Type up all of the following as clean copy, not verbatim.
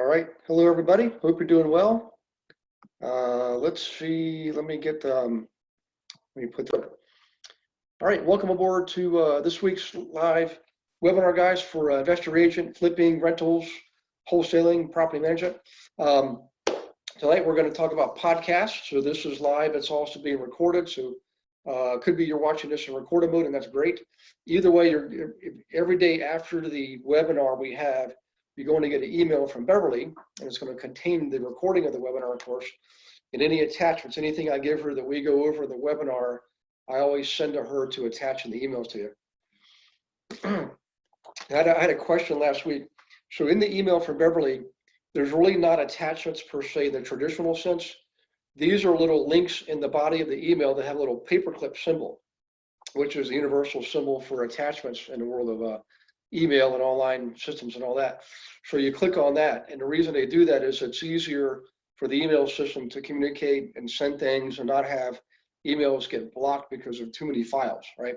right. Hello, everybody. Hope you're doing well. Let's see. Let me put the. All right. Welcome aboard to this week's live webinar, guys, for investor agent, flipping, rentals, wholesaling, property management. Tonight, we're going to talk about podcasts. So this is live. It's also being recorded. So could be you're watching this in recorded mode, and that's great. Either way, every day after the webinar you're going to get an email from Beverly, and it's going to contain the recording of the webinar, of course, and any attachments, anything I give her that we go over in the webinar, I always send to her to attach in the emails to you. I had a question last week. So in the email from Beverly, there's really not attachments per se in the traditional sense. These are little links in the body of the email that have a little paperclip symbol, which is the universal symbol for attachments in the world of email and online systems and all that. So you click on that, and the reason they do that is it's easier for the email system to communicate and send things and not have emails get blocked because of too many files, right?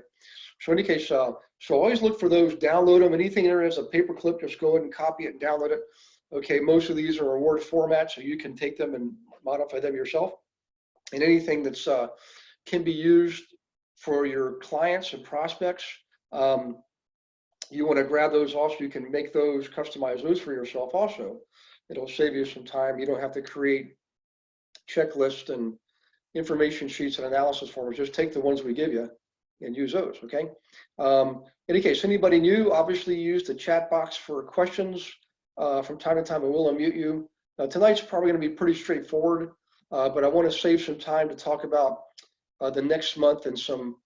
So in any case, so always look for those, download them. Anything there is a paperclip, just go ahead and copy it and download it. Okay, most of these are a Word format, so you can take them and modify them yourself. And anything that's can be used for your clients and prospects, you want to grab those also. You can make those, customize those for yourself also. It'll save you some time. You don't have to create checklists and information sheets and analysis forms. Just take the ones we give you and use those, okay? In any case, anybody new, obviously use the chat box for questions from time to time. I will unmute you. Tonight's probably going to be pretty straightforward, but I want to save some time to talk about the next month and some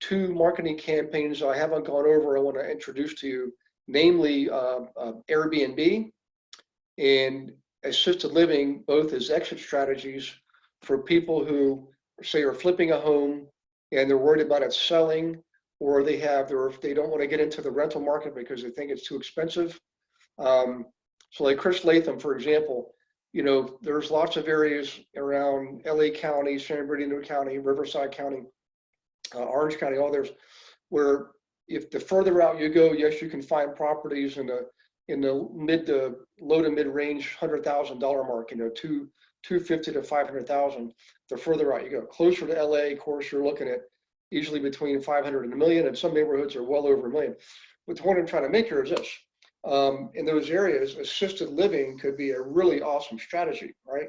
two marketing campaigns I haven't gone over. I want to introduce to you, namely Airbnb and assisted living, both as exit strategies for people who say are flipping a home and they're worried about it selling, or they don't want to get into the rental market because they think it's too expensive. So like Chris Latham, for example, you know, there's lots of areas around LA County, San Bernardino County, Riverside County, Orange County, all there's where if the further out you go, yes, you can find properties in the mid to low to mid range $100,000 mark, you know, 250 to 500,000. The further out you go, closer to LA, of course, you're looking at easily between 500 and a million, and some neighborhoods are well over a million. But the point I'm trying to make here is this: in those areas, assisted living could be a really awesome strategy, right?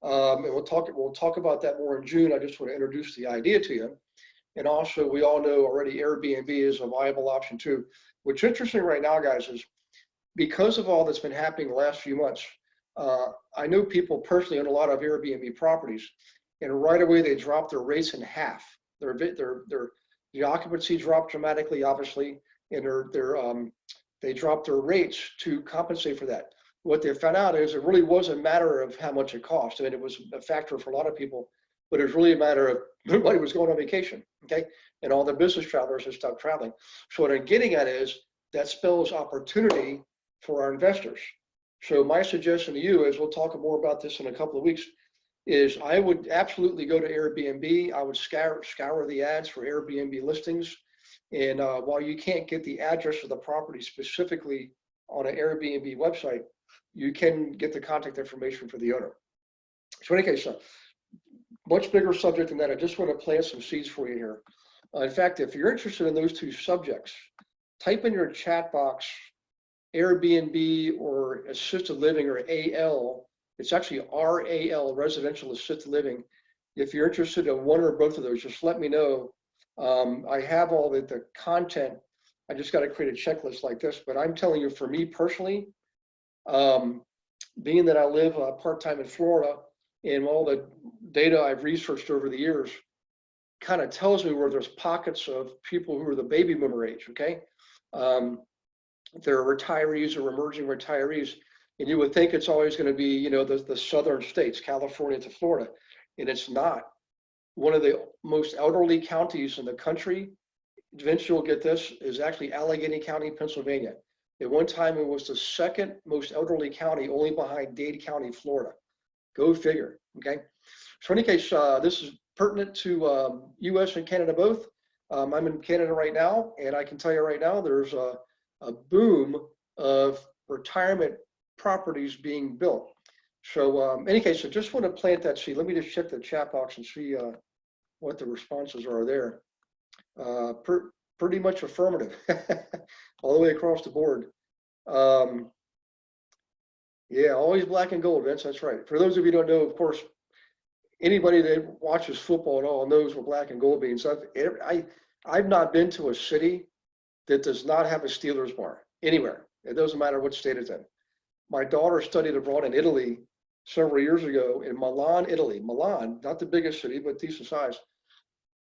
And we'll talk about that more in June. I just want to introduce the idea to you. And also, we all know already Airbnb is a viable option too. What's interesting right now, guys, is because of all that's been happening the last few months, I know people personally own a lot of Airbnb properties, and right away they dropped their rates in half. The occupancy dropped dramatically, obviously, and they dropped their rates to compensate for that. What they found out is it really was a matter of how much it cost. I mean, it was a factor for a lot of people, but it was really a matter of everybody was going on vacation, okay? And all the business travelers had stopped traveling. So what I'm getting at is that spells opportunity for our investors. So my suggestion to you is, we'll talk more about this in a couple of weeks, is I would absolutely go to Airbnb. I would scour the ads for Airbnb listings. And while you can't get the address of the property specifically on an Airbnb website, you can get the contact information for the owner. So in any case, much bigger subject than that. I just want to plant some seeds for you here. In fact, if you're interested in those two subjects, type in your chat box Airbnb or assisted living, or AL. It's actually RAL, residential assisted living. If you're interested in one or both of those, just let me know. I have all the content. I just got to create a checklist like this, but I'm telling you, for me personally, being that I live part-time in Florida, and all the data I've researched over the years kind of tells me where there's pockets of people who are the baby boomer age, okay? They're retirees or emerging retirees, and you would think it's always going to be, you know, the southern states, California to Florida, and it's not. One of the most elderly counties in the country, Vince, you'll get this, is actually Allegheny County, Pennsylvania. At one time, it was the second most elderly county, only behind Dade County, Florida. Go figure, okay? So in any case, this is pertinent to US and Canada both. I'm in Canada right now, and I can tell you right now, there's a boom of retirement properties being built. So any case, I just want to plant that seed. Let me just check the chat box and see what the responses are there. Pretty much affirmative all the way across the board. Yeah, always black and gold, Vince. That's right. For those of you who don't know, of course, anybody that watches football at all knows what black and gold means. I've not been to a city that does not have a Steelers bar anywhere. It doesn't matter what state it's in. My daughter studied abroad in Italy several years ago in Milan, Italy. Milan, not the biggest city, but decent size.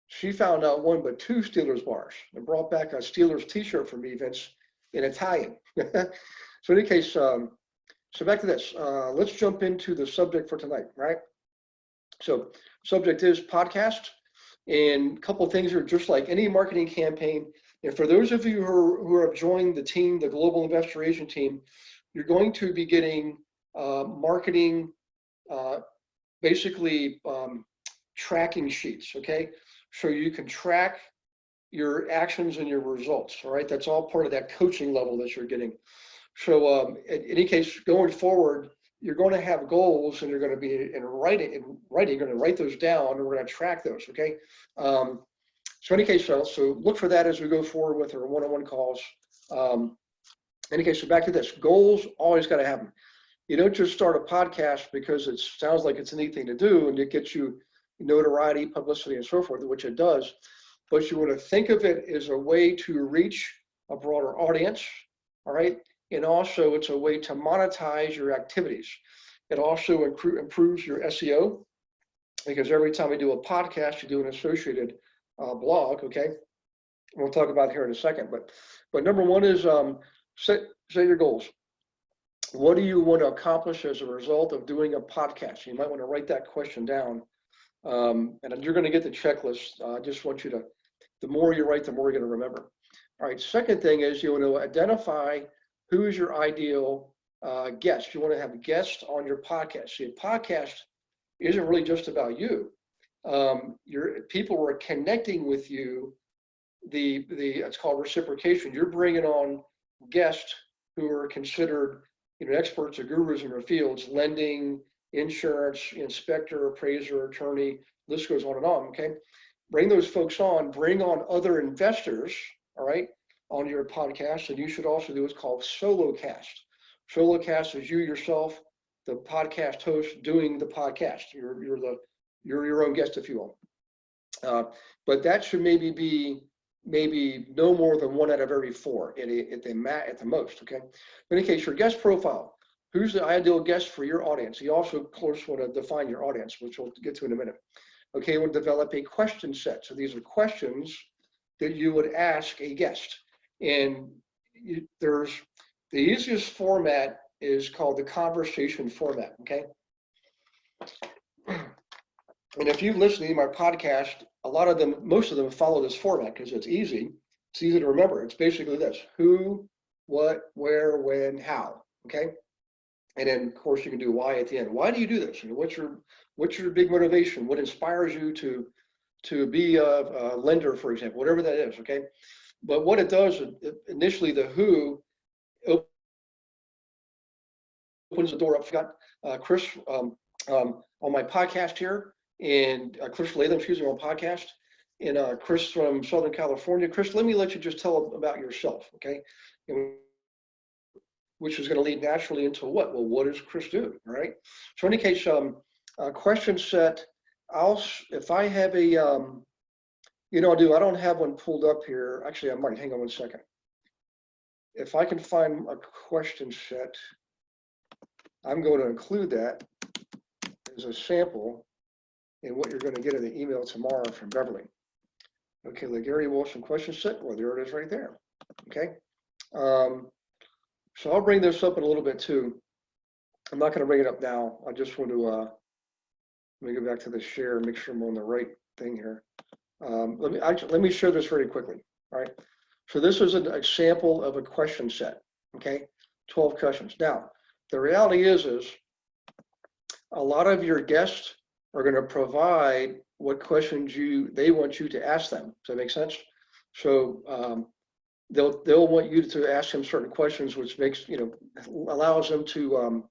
She found not one but two Steelers bars and brought back a Steelers t-shirt for me, Vince, in Italian. So in any case, so back to this. Let's jump into the subject for tonight, right? So subject is podcast, and a couple of things are just like any marketing campaign. And for those of you who have joined the team, the Global Investor Agent team, you're going to be getting marketing, basically tracking sheets, okay? So you can track your actions and your results, all right? That's all part of that coaching level that you're getting. So in any case, going forward, you're going to have goals and you're going to be in writing, you're going to write those down and we're going to track those, okay? So in any case, so look for that as we go forward with our one-on-one calls. In any case, so back to this, goals always got to have them. You don't just start a podcast because it sounds like it's a neat thing to do and it gets you notoriety, publicity, and so forth, which it does, but you want to think of it as a way to reach a broader audience, all right? And also it's a way to monetize your activities. It also improves your SEO, because every time we do a podcast, you do an associated blog, okay? We'll talk about it here in a second, but number one is set your goals. What do you want to accomplish as a result of doing a podcast? You might want to write that question down, and you're going to get the checklist. I just want you to, the more you write, the more you're going to remember. All right, second thing is you want to identify who is your ideal guest. You want to have guests on your podcast. See, a podcast isn't really just about you. Your people are connecting with you. It's called reciprocation. You're bringing on guests who are considered, experts or gurus in their fields: lending, insurance, inspector, appraiser, attorney. List goes on and on. Okay, bring those folks on. Bring on other investors. All right, on your podcast, and you should also do what's called solo cast. Solo cast is you yourself, the podcast host, doing the podcast. You're your own guest, if you will. But that should maybe be no more than one out of every four at the most. Okay. In any case, your guest profile. Who's the ideal guest for your audience? You also, of course, want to define your audience, which we'll get to in a minute. Okay, we'll develop a question set. So these are questions that you would ask a guest. And there's the easiest format is called the conversation format, okay? And if you've listened to my podcast, most of them follow this format because it's easy. It's easy to remember. It's basically this: who, what, where, when, how, okay? And then, of course, you can do why at the end. Why do you do this? What's your big motivation? What inspires you to be a lender, for example, whatever that is, okay? But what it does, initially, the who opens the door up. I've got Chris on my podcast here, and Chris Latham, on podcast, and Chris from Southern California. Chris, let you just tell about yourself, okay? And which is going to lead naturally into what? Well, what does Chris do, all right? So in any case, question set, if I have a, I don't have one pulled up here. Actually, I might. Hang on one second. If I can find a question set, I'm going to include that as a sample in what you're going to get in the email tomorrow from Beverly. Okay, the Gary Wilson question set. Well, there it is right there. Okay. So I'll bring this up in a little bit too. I'm not going to bring it up now. I just want to, let me go back to the share and make sure I'm on the right thing here. Let me share this very quickly. All right. So this is an example of a question set. Okay. 12 questions. Now, the reality is a lot of your guests are going to provide what questions they want you to ask them. Does that make sense? So they'll want you to ask them certain questions, which makes, allows them to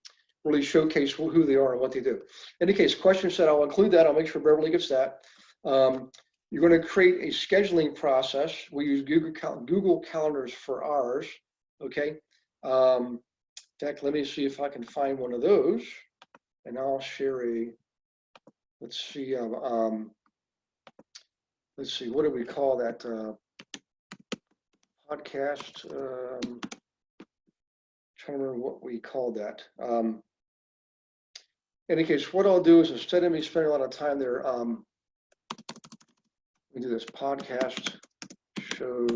really showcase who they are and what they do. In any case, question set, I'll include that. I'll make sure Beverly gets that. You're going to create a scheduling process. We use Google Calendars for ours. Okay. In fact, let me see if I can find one of those, and I'll share a. Let's see. Let's see. What do we call that podcast? Trying to remember what we called that. In any case, what I'll do is, instead of me spending a lot of time there, we do this podcast show.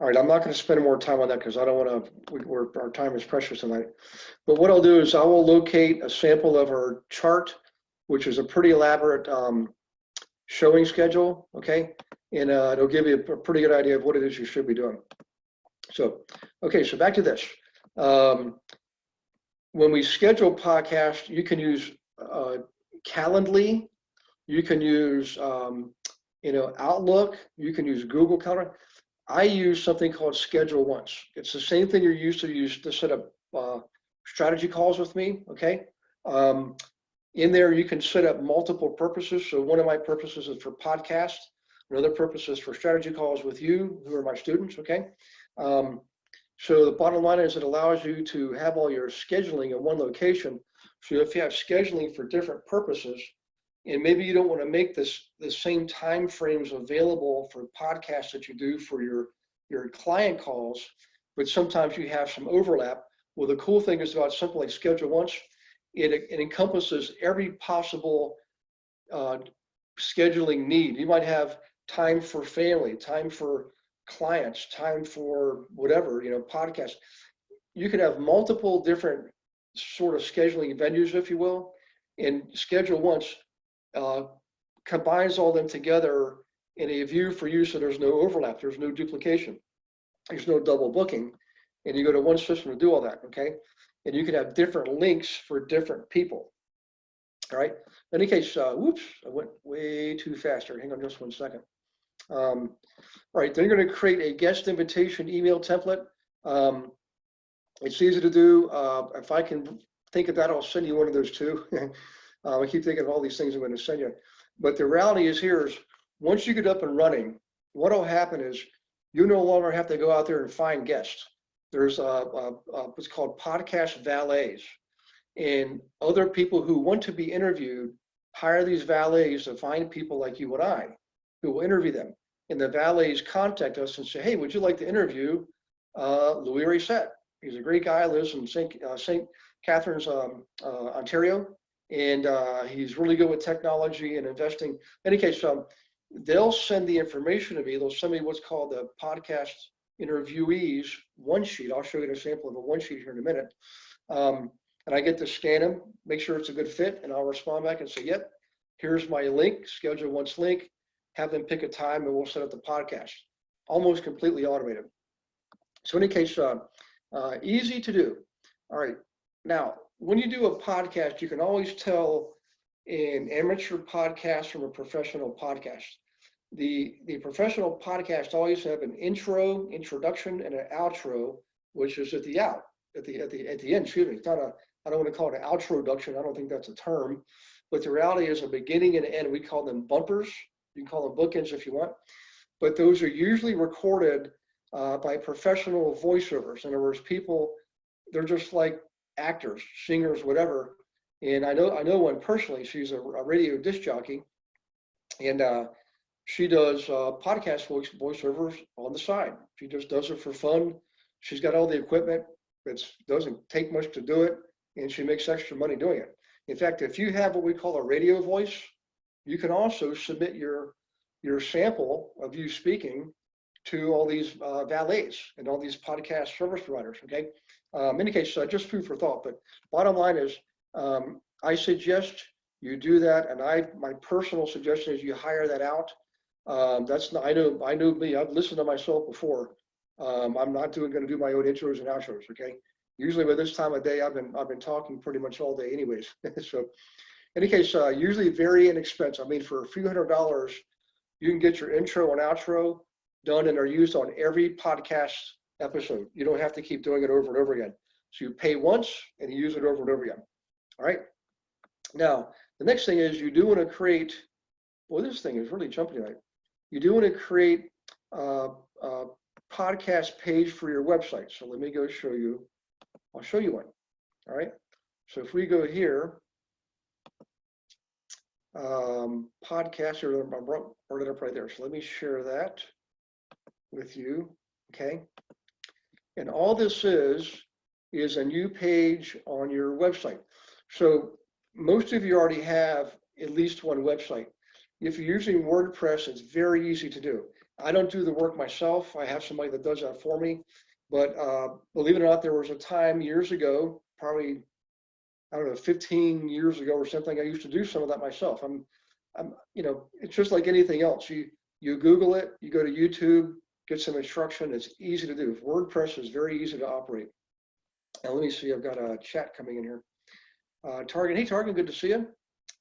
All right, I'm not going to spend more time on that because I don't want to, our time is precious tonight. But what I'll do is I will locate a sample of our chart, which is a pretty elaborate showing schedule, okay? And it'll give you a pretty good idea of what it is you should be doing. So, okay, so back to this. When we schedule podcasts, you can use Calendly, you can use Outlook, you can use Google Calendar. I use something called Schedule Once. It's the same thing you're used to use to set up strategy calls with me, okay? In there, you can set up multiple purposes. So one of my purposes is for podcasts. Another purpose is for strategy calls with you, who are my students, okay? So the bottom line is it allows you to have all your scheduling in one location. So if you have scheduling for different purposes, and maybe you don't want to make the same time frames available for podcasts that you do for your client calls, but sometimes you have some overlap. Well, the cool thing is about something like Schedule Once, it encompasses every possible scheduling need. You might have time for family, time for clients, time for whatever, podcasts. You can have multiple different sort of scheduling venues, if you will, and Schedule Once combines all them together in a view for you, so there's no overlap, there's no duplication, there's no double booking, and you go to one system to do all that, okay? And you can have different links for different people. All right. In any case, whoops, I went way too fast here. Hang on just 1 second. All right, then you're going to create a guest invitation email template. It's easy to do. If I can think of that, I'll send you one of those too. I keep thinking of all these things I'm going to send you. But the reality is here is once you get up and running, what will happen is you no longer have to go out there and find guests. There's what's called podcast valets. And other people who want to be interviewed hire these valets to find people like you and I who will interview them. And the valets contact us and say, hey, would you like to interview Louis Reset? He's a great guy, lives in St. Catharines, Ontario, and he's really good with technology and investing. In any case, they'll send the information to me. They'll send me what's called the podcast interviewees one sheet. I'll show you a sample of a one sheet here in a minute. And I get to scan them, make sure it's a good fit, and I'll respond back and say, yep, here's my link, Schedule Once link, have them pick a time, and we'll set up the podcast. Almost completely automated. So in any case, easy to do. All right. Now, when you do a podcast, you can always tell an amateur podcast from a professional podcast. The professional podcast always have an introduction, and an outro, which is at the end. Excuse me. It's not a. I don't want to call it an outroduction. I don't think that's a term. But the reality is a beginning and an end. We call them bumpers. You can call them bookends if you want. But those are usually recorded by professional voiceovers. In other words, people, they're just like actors, singers, whatever. And I know one personally. She's a radio disc jockey, and she does podcast voiceovers on the side. She just does it for fun. She's got all the equipment. It doesn't take much to do it, and she makes extra money doing it. In fact, if you have what we call a radio voice, you can also submit your sample of you speaking to all these valets and all these podcast service providers, okay? In any case, just food for thought, but bottom line is, I suggest you do that, and my personal suggestion is you hire that out. That's not, I know me, I've listened to myself before. I'm not going to do my own intros and outros, okay? Usually by this time of day, I've been talking pretty much all day anyways. So in any case, usually very inexpensive. I mean, for a few $100, you can get your intro and outro done and are used on every podcast episode. You don't have to keep doing it over and over again. So you pay once and you use it over and over again. All right. Now, the next thing is you do want to create, well, this thing is really jumping tonight. You do want to create a podcast page for your website. So let me go show you. I'll show you one. All right. So if we go here, podcast, or I brought it up right there. So let me share that with you. Okay. And all this is a new page on your website. So most of you already have at least one website. If you're using WordPress, it's very easy to do. I don't do the work myself. I have somebody that does that for me. But believe it or not, there was a time years ago, probably, I don't know, 15 years ago or something, I used to do some of that myself. You know, it's just like anything else. You Google it, you go to YouTube, get some instruction. It's easy to do. WordPress is very easy to operate. And let me see, I've got a chat coming in here. Targan, hey Targan, good to see you.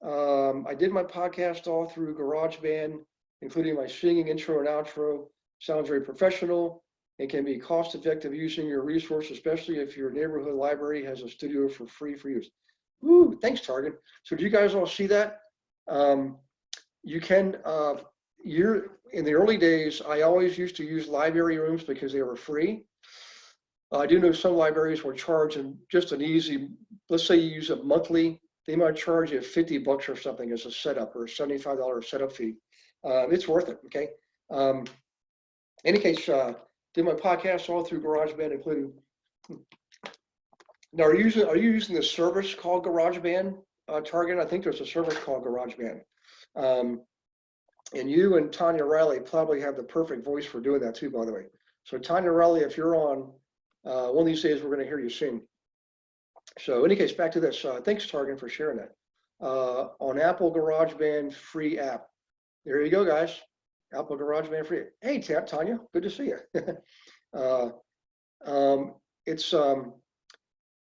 I did my podcast all through GarageBand, including my singing intro and outro. Sounds very professional. It can be cost effective using your resource, especially if your neighborhood library has a studio for free for use. Woo, thanks Targan. So do you guys all see that? You can, in the early days, I always used to use library rooms because they were free. I do know some libraries will charge, and just an easy, let's say you use it monthly, they might charge you $50 or something as a setup, or a $75 setup fee. It's worth it, okay? Any case, did my podcast all through GarageBand, including. Now, are you using the service called GarageBand, Target? I think there's a service called GarageBand. And you and Tanya Riley probably have the perfect voice for doing that too, by the way. So Tanya Riley, if you're on, one of these days we're going to hear you sing. So in any case, back to this. Thanks, Target, for sharing that. On Apple GarageBand free app. There you go, guys. Apple GarageBand free. Hey, Tanya, good to see you.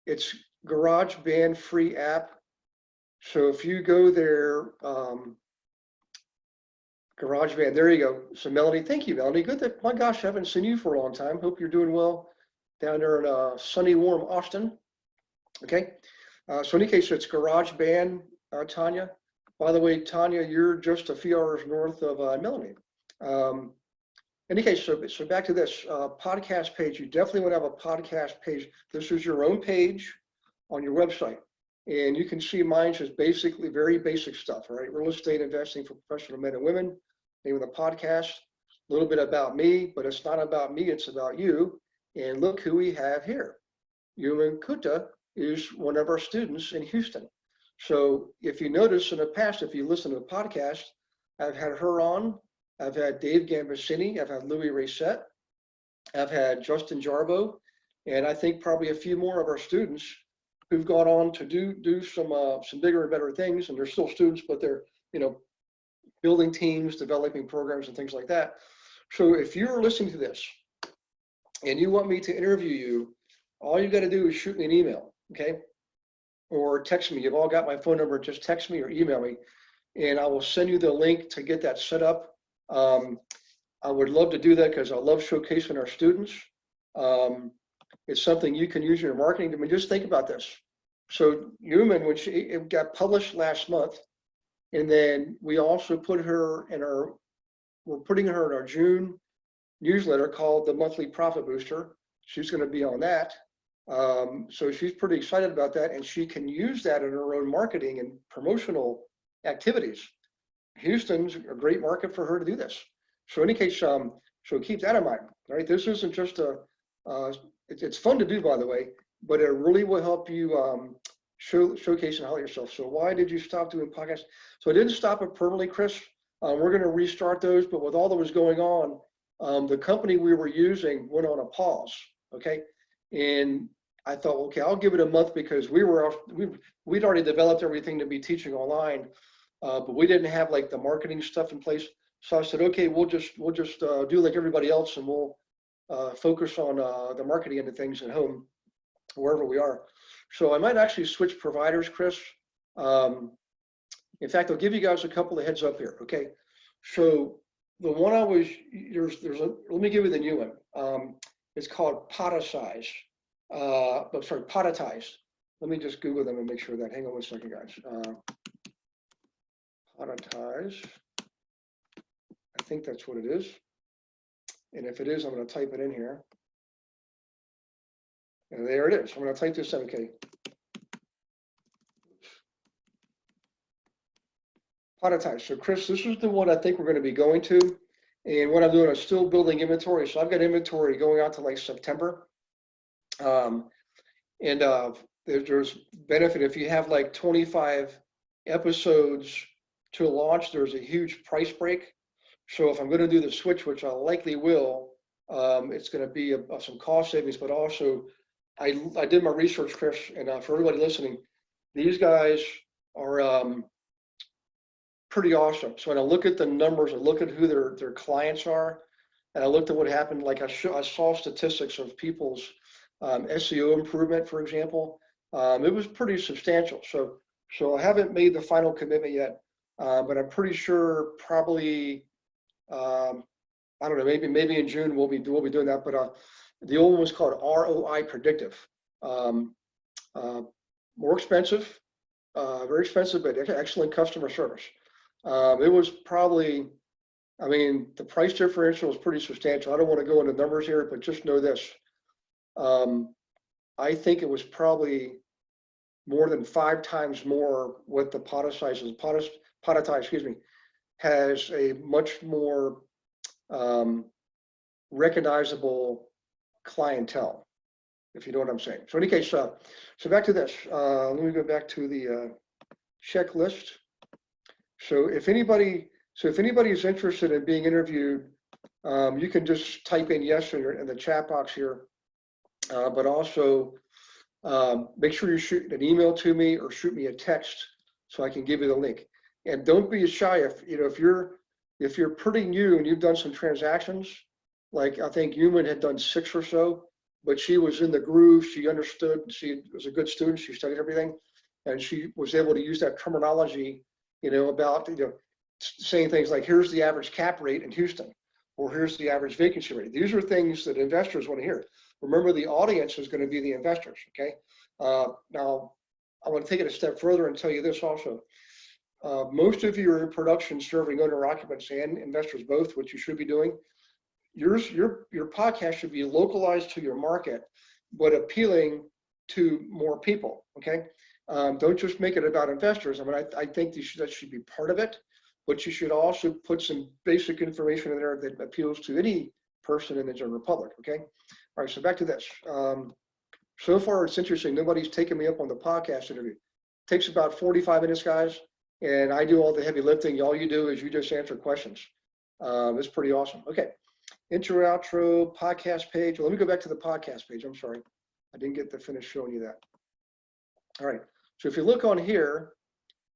It's GarageBand free app. So if you go there, GarageBand, there you go. So Melanie, thank you, Melanie. Good that, my gosh, I haven't seen you for a long time. Hope you're doing well down there in sunny, warm Austin. Okay. So in any case, it's GarageBand, Tanya. By the way, Tanya, you're just a few hours north of Melanie. In any case, so back to this podcast page. You definitely want to have a podcast page. This is your own page on your website. And you can see mine's just basically very basic stuff, all right? Real estate investing for professional men and women. Name of the podcast, a little bit about me, but it's not about me, it's about you. And look who we have here. Yuman Kutta is one of our students in Houston. So if you notice in the past, if you listen to the podcast, I've had her on, I've had Dave Gambasini, I've had Louis Reset, I've had Justin Jarbo, and I think probably a few more of our students who've gone on to do some bigger and better things, and they're still students, but they're, you know, building teams, developing programs and things like that. So if you're listening to this and you want me to interview you, all you got to do is shoot me an email, okay? Or text me. You've all got my phone number. Just text me or email me, and I will send you the link to get that set up. I would love to do that because I love showcasing our students. It's something you can use in your marketing. I mean, just think about this. So Yuman, when it got published last month, and then we also put her in we're putting her in our June newsletter called the Monthly Profit Booster. She's going to be on that. So she's pretty excited about that, and she can use that in her own marketing and promotional activities. Houston's a great market for her to do this. So in any case, so keep that in mind, right? This isn't just it's fun to do, by the way, but it really will help you showcase and highlight yourself. So why did you stop doing podcasts? So I didn't stop it permanently, Chris. We're going to restart those, but with all that was going on, the company we were using went on a pause, okay? And I thought, okay, I'll give it a month because we'd already developed everything to be teaching online, but we didn't have like the marketing stuff in place. So I said, okay, we'll just do like everybody else, and we'll focus on the marketing end of things at home, wherever we are. So I might actually switch providers, Chris. In fact, I'll give you guys a couple of heads up here, okay? So The one I was, let me give you the new one. It's called Podicize. Sorry, Poditize. Let me just Google them and make sure that, hang on one second, guys. Poditize. I think that's what it is. And if it is, I'm going to type it in here. And there it is. I'm going to type this in, okay. Poditize. So Chris, this is the one I think we're going to be going to. And what I'm doing is still building inventory. So I've got inventory going out to like September. There's benefit if you have like 25 episodes to launch, there's a huge price break. So if I'm going to do the switch, which I likely will, it's going to be some cost savings, but also I did my research, Chris, and for everybody listening, these guys are pretty awesome. So when I look at the numbers, I look at who their clients are, and I looked at what happened. Like I saw statistics of people's SEO improvement, for example. It was pretty substantial. So I haven't made the final commitment yet, but I'm pretty sure probably I don't know, maybe in June we'll be doing that. But the old one was called ROI Predictive. More expensive, very expensive, but excellent customer service. It was probably, I mean, the price differential was pretty substantial. I don't want to go into numbers here, but just know this. I think it was probably more than 5 times more what the Poditize has a much more recognizable clientele, if you know what I'm saying. So in any case, so back to this. Let me go back to the checklist. So if anybody is interested in being interviewed, you can just type in yes in the chat box here. But also make sure you shoot an email to me or shoot me a text so I can give you the link. And don't be shy if you're pretty new and you've done some transactions, like I think Human had done 6 or so, but she was in the groove, she understood, she was a good student, she studied everything, and she was able to use that terminology, about saying things like, here's the average cap rate in Houston, or here's the average vacancy rate. These are things that investors want to hear. Remember, the audience is going to be the investors, okay? Now, I want to take it a step further and tell you this also. Most of you are in production serving owner-occupants and investors both, which you should be doing. Your podcast should be localized to your market, but appealing to more people, okay? Don't just make it about investors. I mean, I think that should be part of it, but you should also put some basic information in there that appeals to any person in the general public, okay? All right, so back to this. So far, it's interesting. Nobody's taken me up on the podcast interview. It takes about 45 minutes, guys, and I do all the heavy lifting. All you do is you just answer questions. It's pretty awesome. Okay, intro, outro, podcast page. Well, let me go back to the podcast page. I'm sorry. I didn't get to finish showing you that. All right, so if you look on here,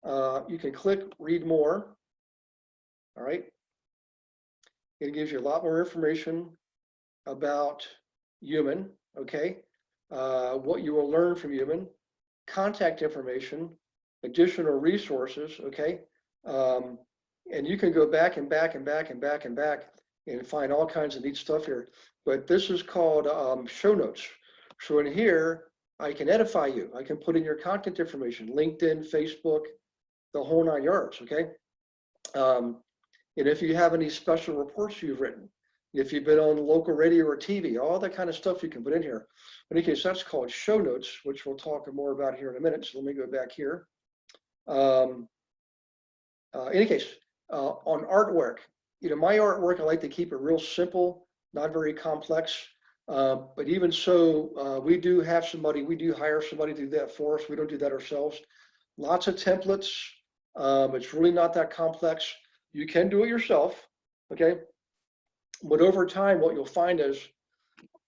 you can click read more. All right, it gives you a lot more information about Human, okay? What you will learn from Human, contact information, additional resources, okay? And you can go back and back and back and back and back and find all kinds of neat stuff here. But this is called show notes. So in here, I can edify you. I can put in your contact information, LinkedIn, Facebook, the whole 9 yards, okay? And if you have any special reports you've written, if you've been on local radio or TV, all that kind of stuff you can put in here. In any case, that's called show notes, which we'll talk more about here in a minute. So let me go back here. In any case, on artwork, my artwork, I like to keep it real simple, not very complex. But even so, we do hire somebody to do that for us. We don't do that ourselves. Lots of templates. It's really not that complex. You can do it yourself, okay? But over time, what you'll find is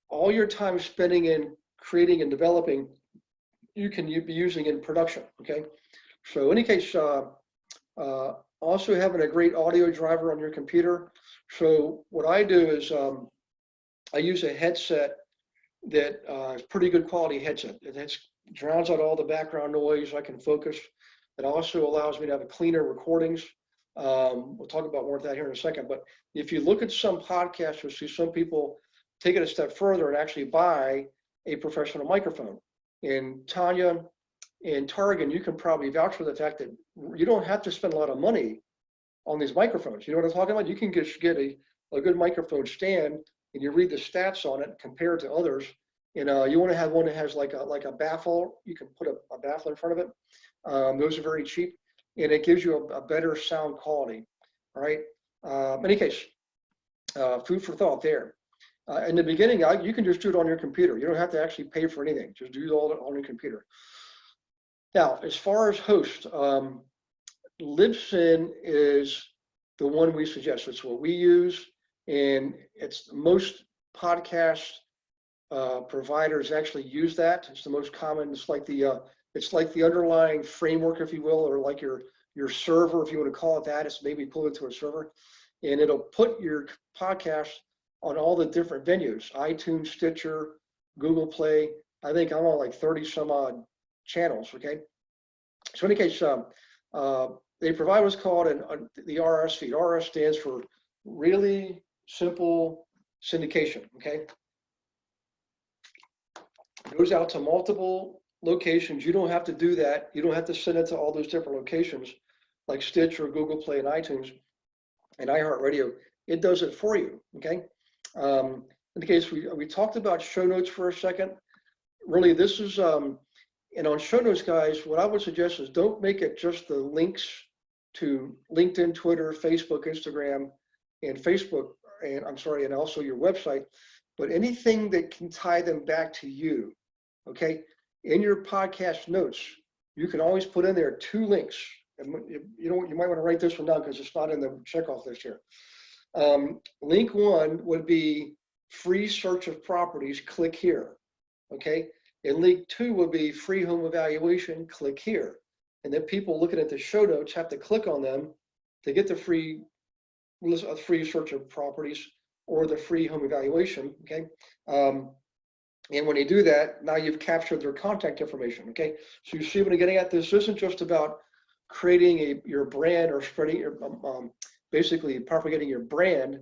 all your time spending in creating and developing, you can be using in production, okay? So in any case, also having a great audio driver on your computer. So what I do is I use a headset that is pretty good quality headset. It drowns out all the background noise. I can focus. It also allows me to have cleaner recordings. We'll talk about more of that here in a second. But if you look at some podcasts, you'll see some people take it a step further and actually buy a professional microphone. And Tanya and Targan, you can probably vouch for the fact that you don't have to spend a lot of money on these microphones. You know what I'm talking about? You can just get a good microphone stand, and you read the stats on it compared to others. And you want to have one that has like a baffle. You can put a baffle in front of it. Those are very cheap, and it gives you a better sound quality. All right. In any case, food for thought there. In the beginning, you can just do it on your computer. You don't have to actually pay for anything. Just do it all on your computer. Now, as far as host, Libsyn is the one we suggest. It's what we use, and it's most podcast providers actually use that. It's the most common. It's like the underlying framework, if you will, or like your server, if you want to call it that. It's maybe pulled into a server, and it'll put your podcast on all the different venues: iTunes, Stitcher, Google Play. I think I'm on like 30 some odd channels. Okay. So in any case, they provide what's called the RS feed. RS stands for really simple syndication. Okay. It goes out to multiple locations. You don't have to do that. You don't have to send it to all those different locations like Stitcher, Google Play, and iTunes, and iHeartRadio. It does it for you. Okay. In the case we talked about show notes for a second. Really, this is and on show notes, guys, what I would suggest is don't make it just the links to LinkedIn, Twitter, Facebook, Instagram, and Facebook, and also your website, but anything that can tie them back to you. Okay, in your podcast notes, you can always put in there 2 links. And you might want to write this one down because it's not in the checkoff list here. Link 1 would be free search of properties, click here. Okay, and link 2 would be free home evaluation, click here. And then people looking at the show notes have to click on them to get the free search of properties or the free home evaluation. Okay, and when you do that, now you've captured their contact information. Okay, so you see what I'm getting at. This isn't just about creating your brand or spreading your basically propagating your brand,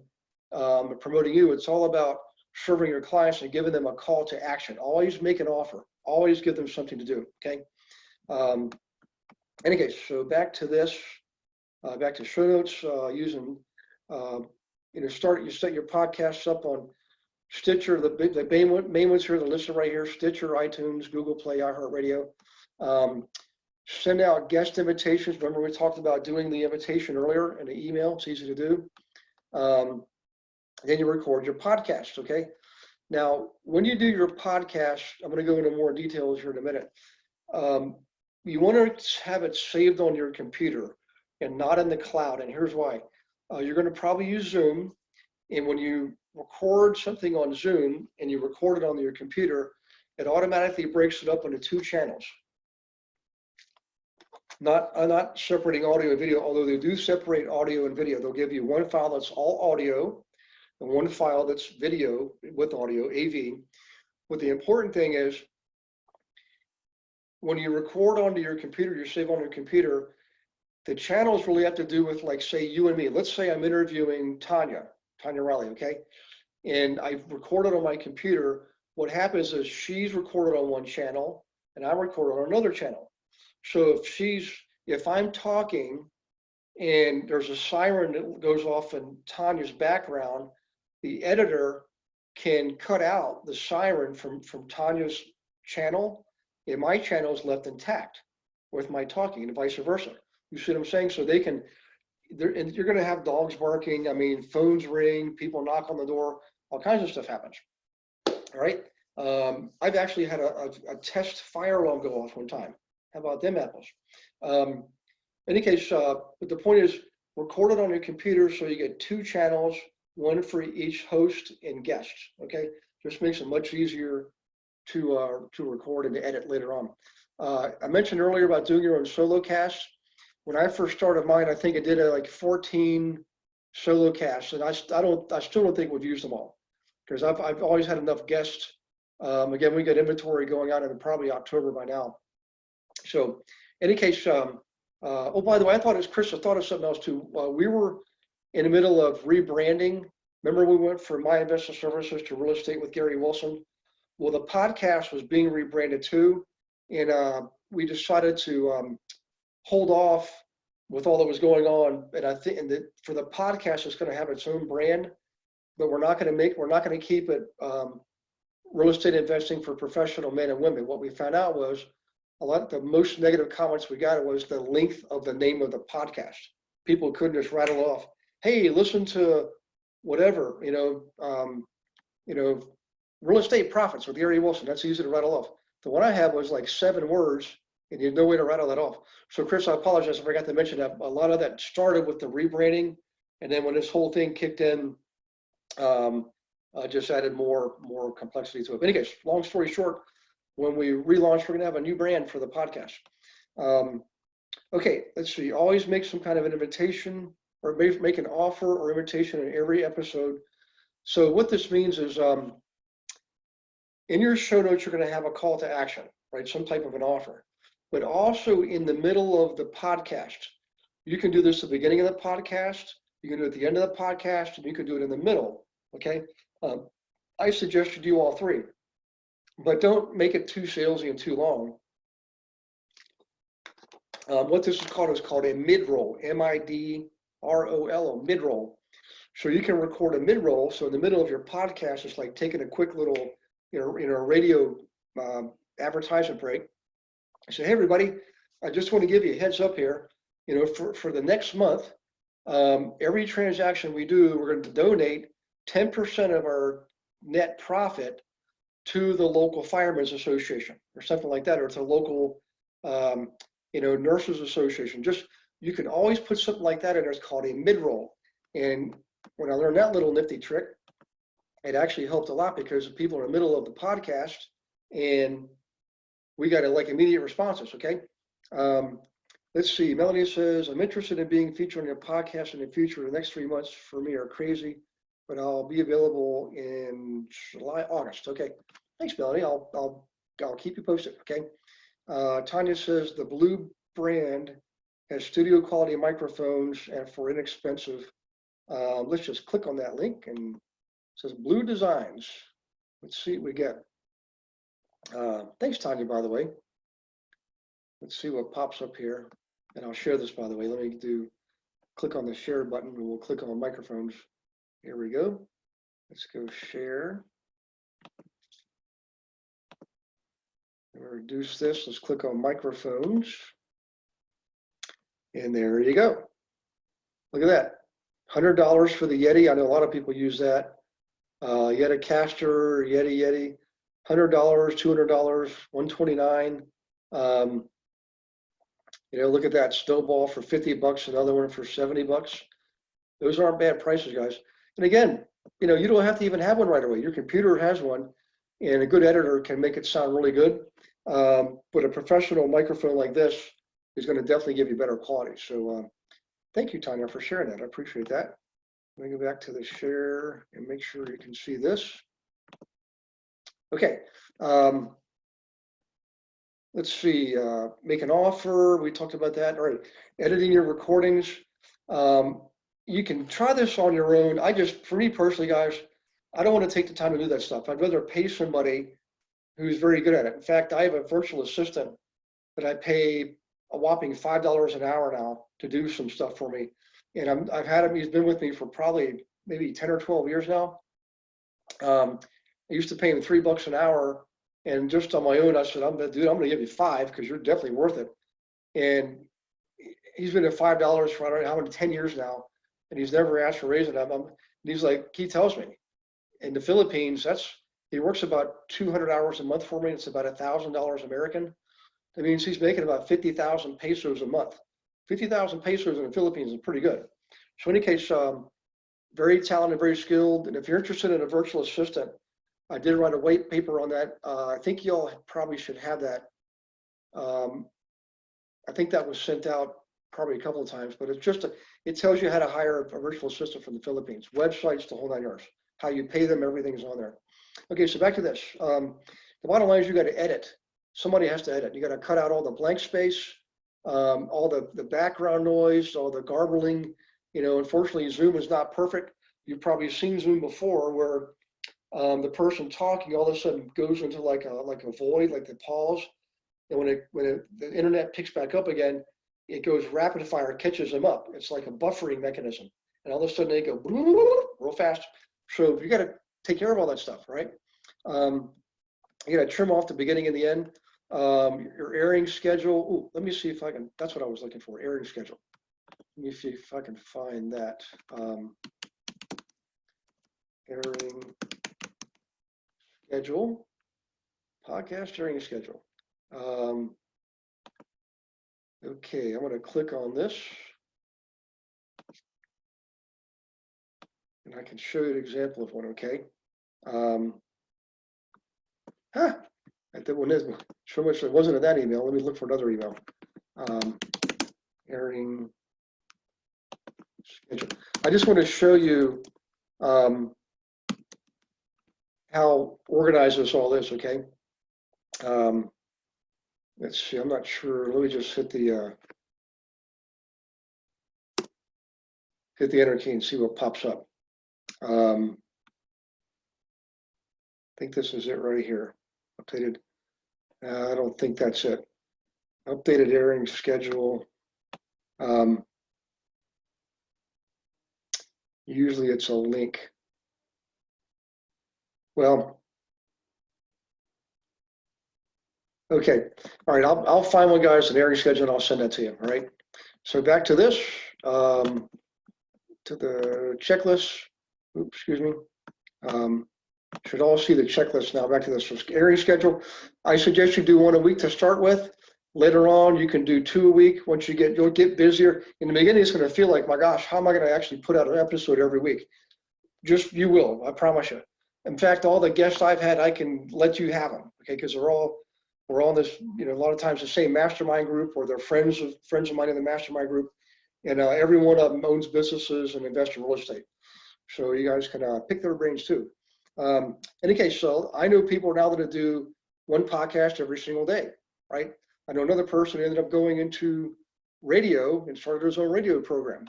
promoting you. It's all about serving your clients and giving them a call to action. Always make an offer. Always give them something to do. Okay. Any case, so back to this, back to show notes using, you set your podcasts up on Stitcher. The main ones here, the listed right here: Stitcher, iTunes, Google Play, iHeartRadio. Send out guest invitations. Remember, we talked about doing the invitation earlier in the email. It's easy to do. Then you record your podcast. Okay. Now, when you do your podcast, I'm going to go into more details here in a minute. You want to have it saved on your computer and not in the cloud. And here's why. You're going to probably use Zoom. And when you record something on Zoom and you record it on your computer, it automatically breaks it up into 2 channels. Not separating audio and video, although they do separate audio and video. They'll give you one file that's all audio and one file that's video with audio, AV. But the important thing is, when you record onto your computer, you save on your computer, the channels really have to do with, like, say, you and me. Let's say I'm interviewing Tanya Riley, okay? And I've recorded on my computer. What happens is she's recorded on one channel and I'm recorded on another channel. So if I'm talking and there's a siren that goes off in Tanya's background, the editor can cut out the siren from Tanya's channel, and my channel is left intact with my talking, and vice versa. You see what I'm saying? So and you're going to have dogs barking. I mean, phones ring, people knock on the door, all kinds of stuff happens. All right. I've actually had a test fire alarm go off one time. How about them apples? In any case, but the point is, record it on your computer so you get 2 channels, one for each host and guest. Okay, just makes it much easier to record and to edit later on. I mentioned earlier about doing your own solo casts. When I first started mine, I think I did like 14 solo casts, and I still don't think we've used them all, because I've always had enough guests. Again, we got inventory going out in probably October by now. So, in any case, Oh, by the way, Chris, I thought of something else too. We were in the middle of rebranding. Remember we went from My Investment Services to Real Estate with Gary Wilson? Well, the podcast was being rebranded too. And we decided to hold off with all that was going on. And I think for the podcast, it's going to have its own brand, but we're not going to keep it real estate investing for professional men and women. What we found out was the most negative comments we got was the length of the name of the podcast. People couldn't just rattle off, hey, listen to whatever, real estate profits with Gary Wilson. That's easy to rattle off. The one I had was like 7 words, and you had no way to rattle that off. So Chris, I apologize, I forgot to mention that a lot of that started with the rebranding, and then when this whole thing kicked in, just added more complexity to it. But anyways, long story short, when we relaunch, we're going to have a new brand for the podcast. Okay, let's see. Always make some kind of an invitation or make an offer or invitation in every episode. So what this means is in your show notes, you're going to have a call to action, right? Some type of an offer. But also in the middle of the podcast, you can do this at the beginning of the podcast, you can do it at the end of the podcast, and you can do it in the middle, okay? I suggest you do all 3. But don't make it too salesy and too long. What this is called a mid-roll, M-I-D-R-O-L, mid-roll. So you can record a mid-roll. So in the middle of your podcast, it's like taking a quick little, radio advertisement break. I say, hey, everybody, I just want to give you a heads up here. For the next month, every transaction we do, we're going to donate 10% of our net profit to the local firemen's association or something like that, or to the local, nurses association. Just, you can always put something like that in there. It's called a mid-roll. And when I learned that little nifty trick, it actually helped a lot because people are in the middle of the podcast and we got immediate responses. Okay. Let's see. Melanie says, I'm interested in being featured on your podcast in the future. The next 3 months for me are crazy, but I'll be available in July, August. Okay. Thanks, Melanie. I'll keep you posted. Okay. Tanya says the Blue brand has studio quality microphones and for inexpensive. Let's just click on that link and it says Blue Designs. Let's see what we get. Thanks, Tanya, by the way. Let's see what pops up here. And I'll share this, by the way. Let me click on the share button and we'll click on microphones. Here we go. Let's go share. We'll reduce this. Let's click on microphones. And there you go. Look at that. $100 for the Yeti. I know a lot of people use that. Yeticaster, Yeti. $100, $200, $129. Look at that snowball for $50, another one for $70. Those aren't bad prices, guys. And again, you don't have to even have one right away. Your computer has one, and a good editor can make it sound really good. But a professional microphone like this is going to definitely give you better quality. So thank you, Tanya, for sharing that. I appreciate that. Let me go back to the share and make sure you can see this. Okay. Let's see, make an offer. We talked about that. All right, editing your recordings. You can try this on your own. For me personally, guys, I don't want to take the time to do that stuff. I'd rather pay somebody who's very good at it. In fact, I have a virtual assistant that I pay a whopping $5 an hour now to do some stuff for me. And I've had him, he's been with me for probably maybe 10 or 12 years now. I used to pay him $3 an hour. And just on my own, I said, I'm going to give you $5 because you're definitely worth it. And he's been at $5 for I don't know how many 10 years now, and he's never asked for a raise. And he's like, he tells me, in the Philippines, he works about 200 hours a month for me. It's about $1,000 American. That means he's making about 50,000 pesos a month. 50,000 pesos in the Philippines is pretty good. So in any case, very talented, very skilled. And if you're interested in a virtual assistant, I did write a white paper on that. I think y'all probably should have that. I think that was sent out probably a couple of times, but it tells you how to hire a virtual assistant from the Philippines, websites, the whole 9 yards, how you pay them, everything's on there. Okay, so back to this. The bottom line is you got to edit. Somebody has to edit. You got to cut out all the blank space. all the background noise, all the garbling. Unfortunately, Zoom is not perfect. You've probably seen Zoom before where the person talking all of a sudden goes into like a void, like they pause. And when the internet picks back up again, it goes rapid fire, catches them up. It's like a buffering mechanism. And all of a sudden they go real fast. So you got to take care of all that stuff, right? You got to trim off the beginning and the end. Your airing schedule. Ooh, let me see if I can, that's what I was looking for, airing schedule. Let me see if I can find that. Airing schedule, podcast airing schedule. Okay, I'm going to click on this. And I can show you an example of one, okay? That one is so much. It wasn't in that email. Let me look for another email. Airing schedule. I just want to show you how organized this all is, okay? Let's see, I'm not sure. Let me just hit the enter key and see what pops up. I think this is it right here. Updated. I don't think that's it. Updated airing schedule. Usually it's a link. Well, okay. All right. I'll find one, guys, an airing schedule, and I'll send that to you. All right. So back to this, to the checklist. Oops, excuse me. Should all see the checklist now. Back to this airing schedule. I suggest you do one a week to start with. Later on, you can do 2 a week. Once you'll get busier. In the beginning, it's going to feel like, my gosh, how am I going to actually put out an episode every week? You will, I promise you. In fact, all the guests I've had, I can let you have them, okay? Because we're all this, a lot of times the same mastermind group, or they're friends of mine in the mastermind group, and every one of them owns businesses and invests in real estate. So you guys can pick their brains too. In any case, so I know people now that do one podcast every single day, right? I know another person who ended up going into radio and started his own radio program,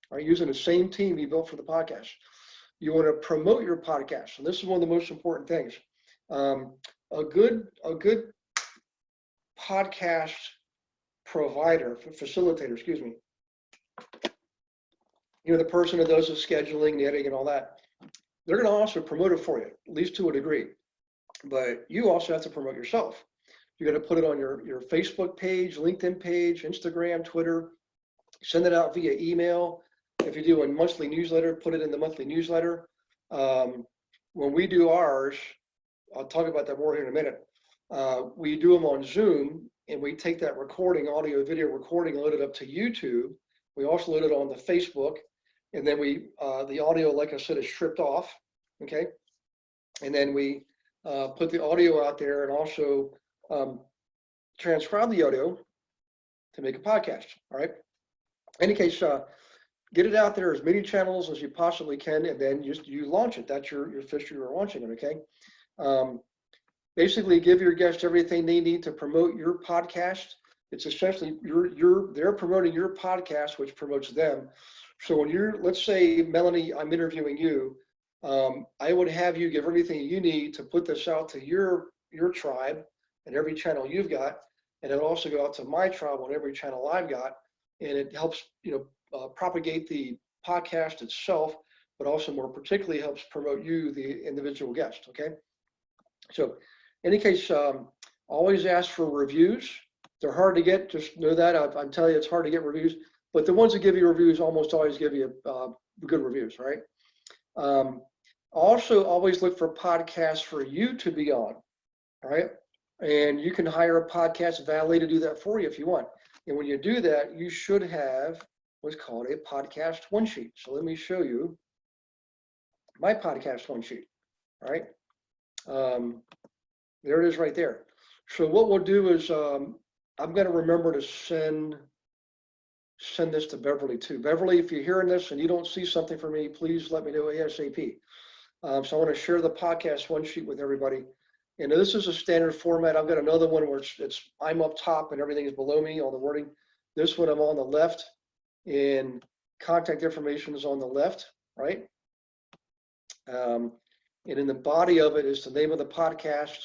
right? Using the same team he built for the podcast. You want to promote your podcast, and this is one of the most important things. A good podcast provider, facilitator, excuse me. The person that does the scheduling, the editing, and all that, they're going to also promote it for you, at least to a degree. But you also have to promote yourself. You're going to put it on your Facebook page, LinkedIn page, Instagram, Twitter. Send it out via email. If you do a monthly newsletter, put it in the monthly newsletter. When we do ours, I'll talk about that more here in a minute. We do them on Zoom, and we take that recording, audio, video recording, load it up to YouTube. We also load it on the Facebook, and then the audio, like I said, is stripped off, okay? And then we put the audio out there and also transcribe the audio to make a podcast, all right? In any case, get it out there as many channels as you possibly can, and then you launch it. That's your official, you're launching it, okay? Basically, give your guests everything they need to promote your podcast. It's essentially they're promoting your podcast, which promotes them. So when let's say, Melanie, I'm interviewing you, I would have you give everything you need to put this out to your tribe and every channel you've got, and it'll also go out to my tribe on every channel I've got, and it helps propagate the podcast itself, but also more particularly helps promote you, the individual guest. Okay, so in any case, always ask for reviews. They're hard to get. Just know that. I'm telling you, it's hard to get reviews, but the ones that give you reviews almost always give you good reviews, right? Also, always look for podcasts for you to be on, all right? And you can hire a podcast valet to do that for you if you want. And when you do that, you should have what's called a podcast one sheet. So let me show you my podcast one sheet, all right? There it is right there. So what we'll do is I'm going to remember to send this to Beverly too. Beverly, if you're hearing this and you don't see something for me, please let me know ASAP. So I want to share the podcast one sheet with everybody. And this is a standard format. I've got another one where I'm up top and everything is below me, all the wording. This one I'm on the left, and contact information is on the left, right? And in the body of it is the name of the podcast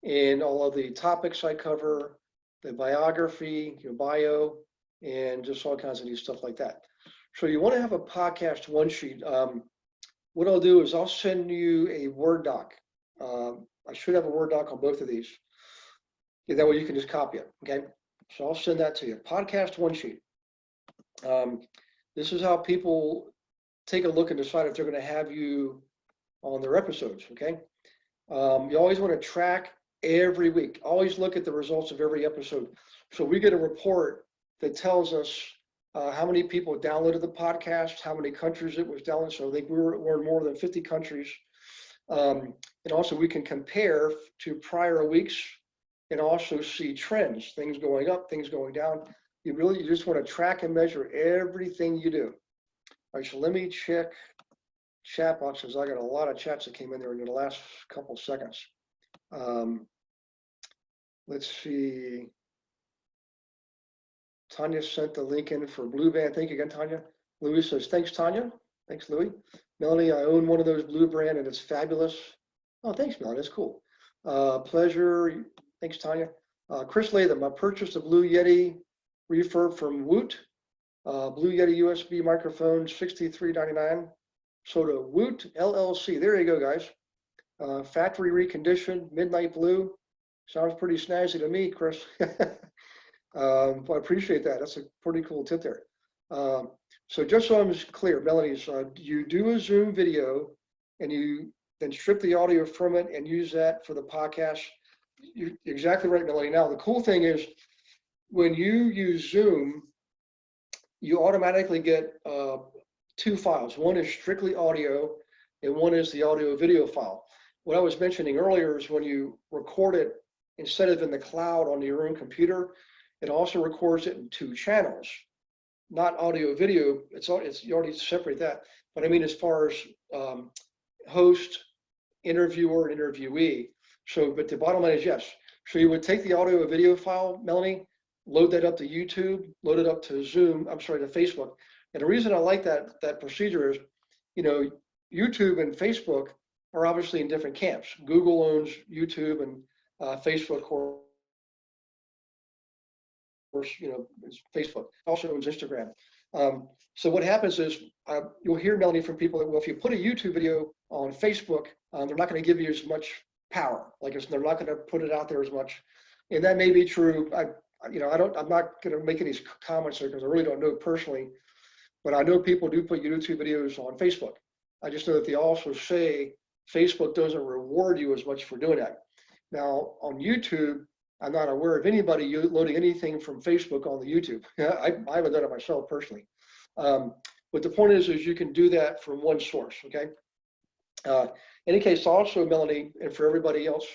and all of the topics I cover, the biography, your bio, and just all kinds of neat stuff like that. So you want to have a podcast one sheet. What I'll do is I'll send you a Word doc. I should have a Word doc on both of these. Yeah, that way you can just copy it, okay? So I'll send that to you. Podcast one sheet. This is how people take a look and decide if they're going to have you on their episodes, okay? You always want to track every week. Always look at the results of every episode. So we get a report that tells us how many people downloaded the podcast, how many countries it was downloaded. So I think we're in more than 50 countries. And also we can compare to prior weeks and also see trends, things going up, things going down. You just want to track and measure everything you do. All right, so let me check chat boxes. I got a lot of chats that came in there in the last couple seconds. Let's see. Tanya sent the link in for Blue Band. Thank you again, Tanya. Louis says, thanks, Tanya. Thanks, Louis. Melanie, I own one of those Blue Brand and it's fabulous. Oh, thanks, Melanie. That's cool. Pleasure. Thanks, Tanya. Chris Latham, I purchased a Blue Yeti refurb from Woot. Blue Yeti USB microphone, $63.99. Sold to Woot LLC. There you go, guys. Factory reconditioned, midnight blue. Sounds pretty snazzy to me, Chris. But I appreciate that. That's a pretty cool tip there. So just so I'm clear, Melanie, you do a Zoom video and you then strip the audio from it and use that for the podcast. You're exactly right, Melanie. Now, the cool thing is when you use Zoom, you automatically get two files. One is strictly audio and one is the audio video file. What I was mentioning earlier is when you record it, instead of in the cloud on your own computer, it also records it in two channels, not audio video. You already separate that. But I mean, as far as host, interviewer, and interviewee. So, but the bottom line is yes. So you would take the audio or video file, Melanie, load that up to YouTube, load it up to Zoom, I'm sorry, to Facebook. And the reason I like that procedure is, you know, YouTube and Facebook are obviously in different camps. Google owns YouTube and Facebook, of course, you know, is Facebook, also owns Instagram. So what happens is you'll hear, Melanie, from people that, well, if you put a YouTube video on Facebook, they're not going to give you as much power. Like they're not going to put it out there as much. And that may be true. I'm not going to make any comments there because I really don't know personally, but I know people do put YouTube videos on Facebook. I just know that they also say Facebook doesn't reward you as much for doing that. Now on YouTube, I'm not aware of anybody loading anything from Facebook on the YouTube. I haven't done it myself personally. But the point is you can do that from one source, okay? In any case, also, Melanie, and for everybody else,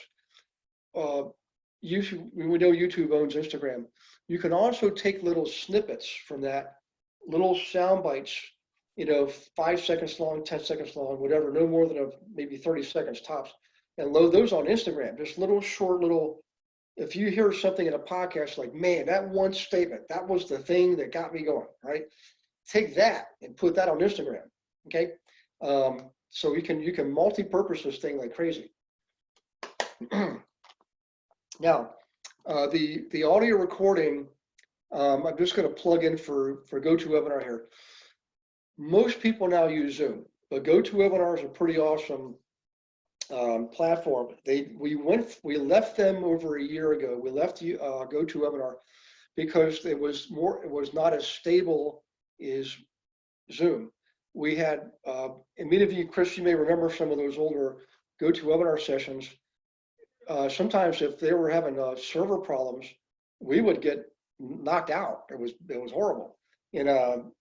YouTube, we know YouTube owns Instagram. You can also take little snippets from that, little sound bites, you know, 5 seconds long, 10 seconds long, whatever, no more than maybe 30 seconds tops, and load those on Instagram. Just short little, if you hear something in a podcast like, man, that one statement, that was the thing that got me going, right? Take that and put that on Instagram, okay? So you can multi-purpose this thing like crazy. Now, the audio recording, I'm just going to plug in for GoToWebinar here. Most people now use Zoom, but GoToWebinar is a pretty awesome platform. We left them over a year ago. We left GoToWebinar because it was not as stable as Zoom. We had, and many of you, Chris, you may remember some of those older GoToWebinar sessions. Sometimes if they were having server problems, we would get knocked out. It was horrible. And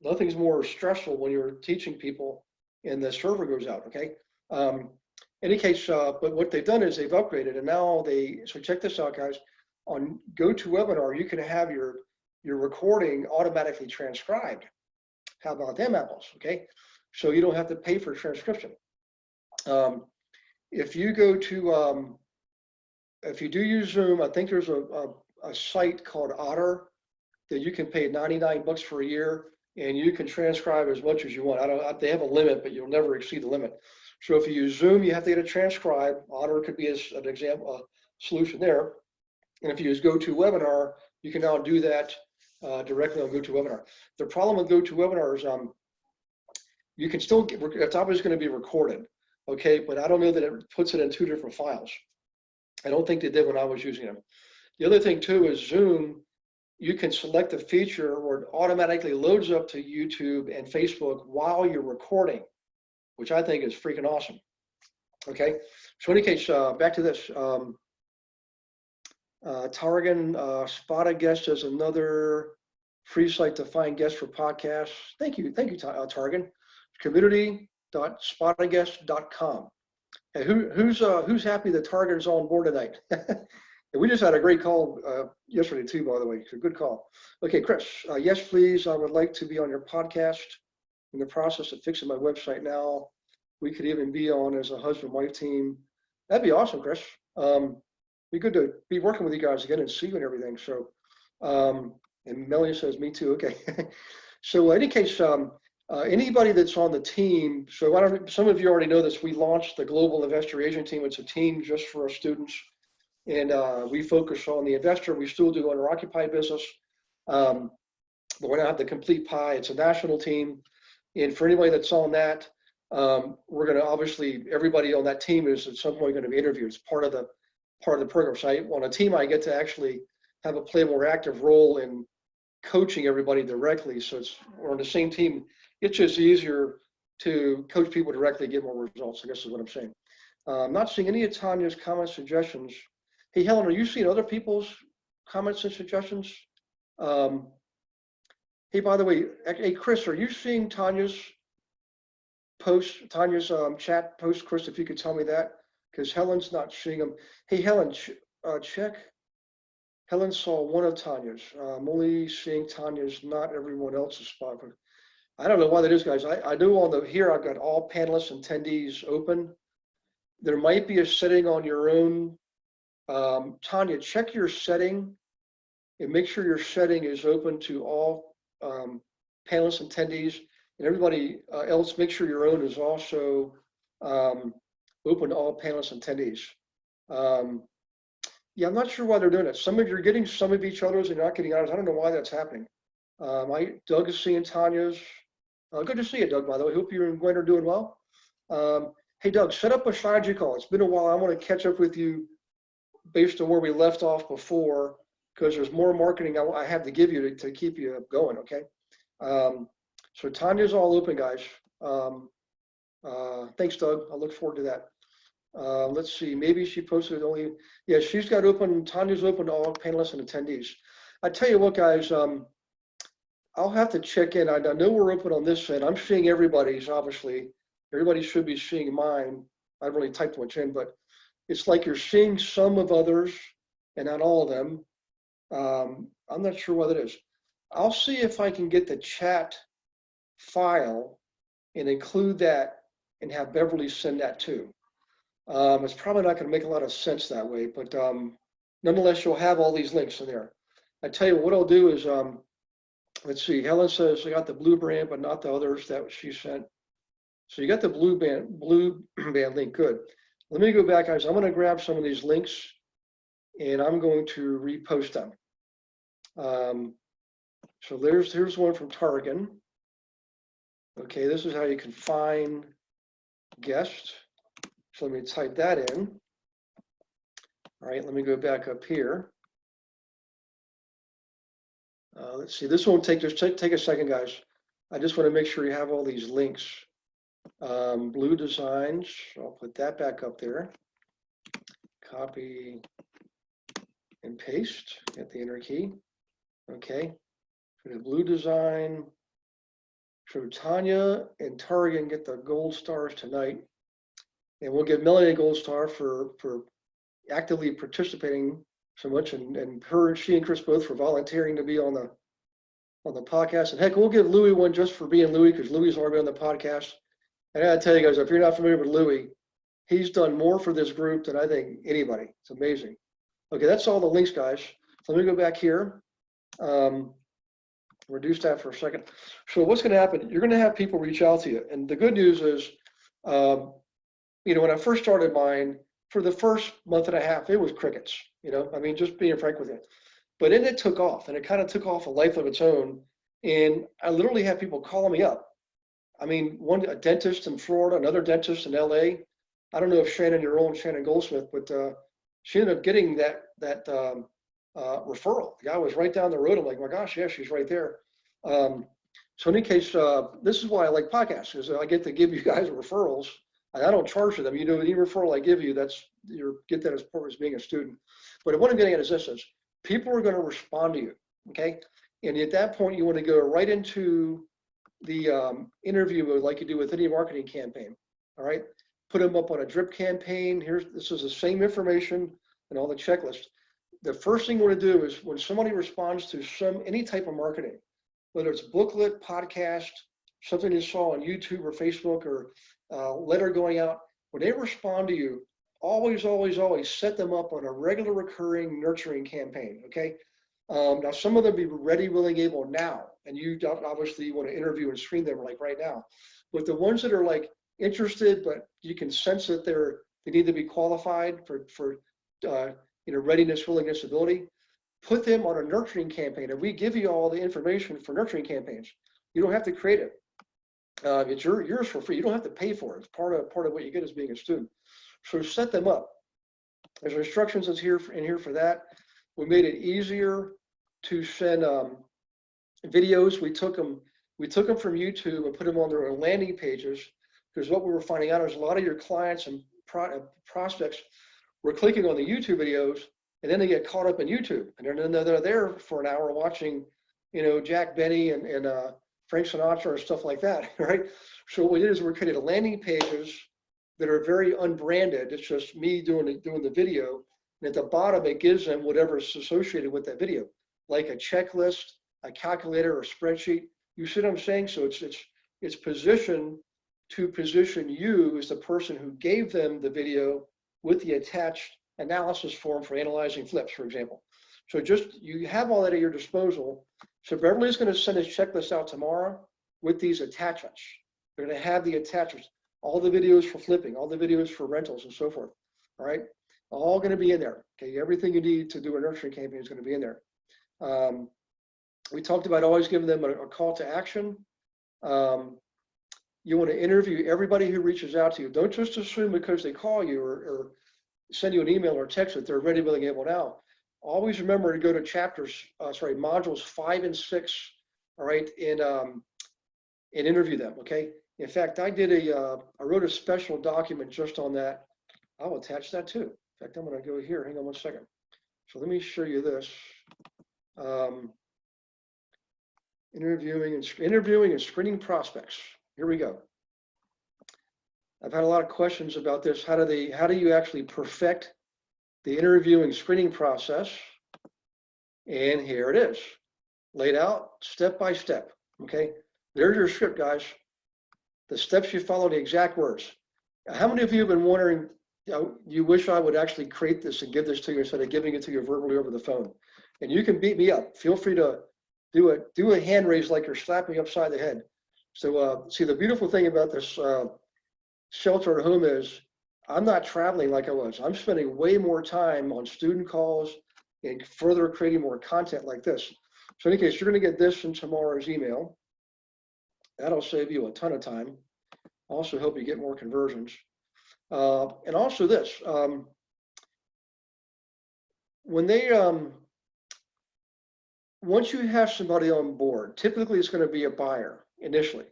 nothing's more stressful when you're teaching people and the server goes out, okay? In any case, but what they've done is they've upgraded, and now so check this out, guys. On GoToWebinar, you can have your recording automatically transcribed. How about them apples, okay? So you don't have to pay for transcription. If you go to, if you do use Zoom, I think there's a site called Otter that you can pay $99 for a year and you can transcribe as much as you want. They have a limit, but you'll never exceed the limit. So if you use Zoom, you have to get a transcribe. Otter could be an example, a solution there. And if you use GoToWebinar, you can now do that directly on GoToWebinar. The problem with GoToWebinar is you can still get, it's always going to be recorded, okay? But I don't know that it puts it in 2 different files. I don't think they did when I was using them. The other thing too is Zoom, you can select a feature where it automatically loads up to YouTube and Facebook while you're recording, which I think is freaking awesome. Okay, so in any case, back to this. Targan, Spot a Guest is another free site to find guests for podcasts. Thank you, Targan. Community.spotaguest.com. Hey, who's happy that Targan's on board tonight? And we just had a great call yesterday too, by the way. So good call. Okay, Chris. Yes, please. I would like to be on your podcast. In the process of fixing my website now. We could even be on as a husband-wife team. That'd be awesome, Chris. Be good to be working with you guys again and see you and everything. So, and Melanie says, me too. Okay. So, in any case, anybody that's on the team. So, some of you already know this. We launched the Global Investor Agent Team. It's a team just for our students. And we focus on the investor. We still do owner-occupied business, but we're going to have the complete pie. It's a national team, and for anybody that's on that, we're going to obviously everybody on that team is at some point going to be interviewed. It's part of the program. So on a team, I get to actually play a more active role in coaching everybody directly. So we're on the same team. It's just easier to coach people directly, get more results. I guess is what I'm saying. I'm not seeing any of Tanya's comments, suggestions. Hey, Helen, are you seeing other people's comments and suggestions? Hey, by the way, hey, Chris, are you seeing Tanya's post, chat post, Chris, if you could tell me that, because Helen's not seeing them. Hey, Helen, check. Helen saw one of Tanya's. I'm only seeing Tanya's, not everyone else's spot. I don't know why that is, guys. I know here I've got all panelists and attendees open. There might be a setting on your own. Tanya, check your setting and make sure your setting is open to all panelists and attendees, and everybody else, make sure your own is also open to all panelists and attendees. Yeah, I'm not sure why they're doing it. Some of you are getting some of each other's and not getting ours. I don't know why that's happening. Doug is seeing Tanya's. Good to see you, Doug, by the way. Hope you and Gwen are doing well. Hey, Doug, set up a strategy call. It's been a while. I want to catch up with you based on where we left off before, because there's more marketing I have to give you to keep you going, okay? So Tanya's all open, guys. Thanks, Doug. I look forward to that. Let's see, maybe she posted only, yeah, she's got open, Tanya's open to all panelists and attendees. I tell you what, guys, I'll have to check in. I know we're open on this end. I'm seeing everybody's, obviously. Everybody should be seeing mine. I haven't really typed much in, but it's like you're seeing some of others and not all of them. I'm not sure what it is. I'll see if I can get the chat file and include that and have Beverly send that too. It's probably not going to make a lot of sense that way, but nonetheless, you'll have all these links in there. I tell you what I'll do is, let's see, Helen says I got the blue band, but not the others that she sent. So you got the blue band link, good. Let me go back, guys. I'm going to grab some of these links and I'm going to repost them. So here's one from Targan. Okay, this is how you can find guests. So let me type that in. All right, let me go back up here. Let's see, this won't take, just take a second, guys. I just want to make sure you have all these links. Blue designs, I'll put that back up there. Copy and paste, hit the enter key. Okay, for the blue design, so Tanya and Targan get the gold stars tonight. And we'll give Melanie a gold star for actively participating so much, and she and Chris both for volunteering to be on the podcast. And heck, we'll give Louis one just for being Louis, because Louis has already been on the podcast. And I gotta tell you guys, if you're not familiar with Louis, he's done more for this group than I think anybody. It's amazing. Okay, that's all the links, guys. So let me go back here. reduce that for a second. So what's going to happen? You're going to have people reach out to you. And the good news is, when I first started mine, for the first month and a half, it was crickets, I mean, just being frank with you. But then it took off, and it kind of took off a life of its own. And I literally had people calling me up. I mean, a dentist in Florida, another dentist in LA. I don't know if Shannon Goldsmith, but she ended up getting that referral. The guy was right down the road. I'm like, my gosh, yeah, she's right there. So in any case, this is why I like podcasts, is I get to give you guys referrals. And I don't charge for them. Any referral I give you, get that as part of being a student. But what I'm getting at is this: people are going to respond to you, okay? And at that point, you want to go right into the interview like you do with any marketing campaign, all right? Put them up on a drip campaign. This is the same information and all the checklists. The first thing you want to do is when somebody responds to any type of marketing, whether it's booklet, podcast, something you saw on YouTube or Facebook, or letter going out, when they respond to you, always set them up on a regular recurring nurturing campaign, okay? Now, some of them be ready, willing, able now, and you obviously want to interview and screen them like right now. But the ones that are like interested, but you can sense that they need to be qualified for readiness, willingness, ability, put them on a nurturing campaign. And we give you all the information for nurturing campaigns. You don't have to create it. It's yours for free. You don't have to pay for it. It's part of what you get as being a student. So set them up. There's instructions in here for that. We made it easier to send videos. We took them from YouTube and put them on their own landing pages, because what we were finding out is a lot of your clients and prospects were clicking on the YouTube videos, and then they get caught up in YouTube, and then they're there for an hour watching, Jack Benny and Frank Sinatra and stuff like that, right? So what we did is we created landing pages that are very unbranded. It's just me doing the video, and at the bottom it gives them whatever is associated with that video, like a checklist, a calculator, or spreadsheet. You see what I'm saying? So it's positioned to position you as the person who gave them the video with the attached analysis form for analyzing flips, for example. So you have all that at your disposal. So Beverly's going to send his checklist out tomorrow with these attachments. They're going to have the attachments, all the videos for flipping, all the videos for rentals and so forth. All right, all going to be in there. Okay, everything you need to do a nurturing campaign is going to be in there. We talked about always giving them a call to action. You want to interview everybody who reaches out to you. Don't just assume because they call you or send you an email or text that they're ready, willing, able now. Always remember to go to modules 5 and 6, all right, and interview them, okay? In fact, I wrote a special document just on that. I'll attach that too. In fact, I'm going to go here. Hang on one second. So let me show you this. Interviewing and screening prospects. Here we go. I've had a lot of questions about this. How do you actually perfect the interviewing screening process? And here it is, laid out step by step. Okay, there's your script, guys. The steps you follow, the exact words. How many of you have been wondering, you wish I would actually create this and give this to you instead of giving it to you verbally over the phone? And you can beat me up. Feel free to do a hand raise like you're slapping upside the head. So see, the beautiful thing about this shelter at home is I'm not traveling like I was. I'm spending way more time on student calls and further creating more content like this. So in any case, you're going to get this in tomorrow's email. That'll save you a ton of time. Also help you get more conversions. And also this, when they, once you have somebody on board, typically it's going to be a buyer initially.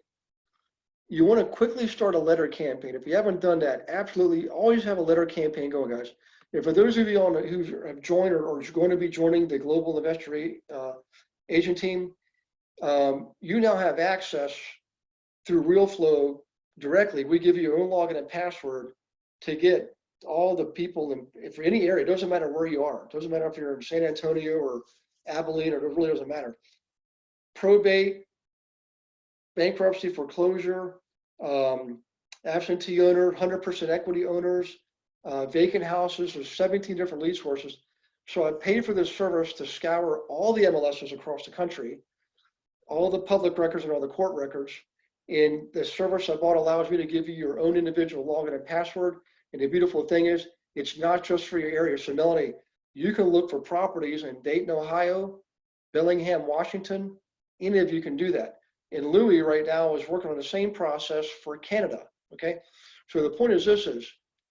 You want to quickly start a letter campaign. If you haven't done that, absolutely always have a letter campaign going, guys. And for those of you who have joined or are going to be joining the Global Investor Agent Team, you now have access through RealFlow directly. We give you your own login and password to get all the people for any area. It doesn't matter where you are. It doesn't matter if you're in San Antonio or Abilene, or it really doesn't matter. Probate, bankruptcy, foreclosure, absentee owner, 100% equity owners, vacant houses. There's 17 different lead sources. So I paid for this service to scour all the MLSs across the country, all the public records and all the court records. And the service I bought allows me to give you your own individual login and password. And the beautiful thing is, it's not just for your area. So Melanie, you can look for properties in Dayton, Ohio, Bellingham, Washington. Any of you can do that. And Louis right now is working on the same process for Canada. Okay. So the point is this is,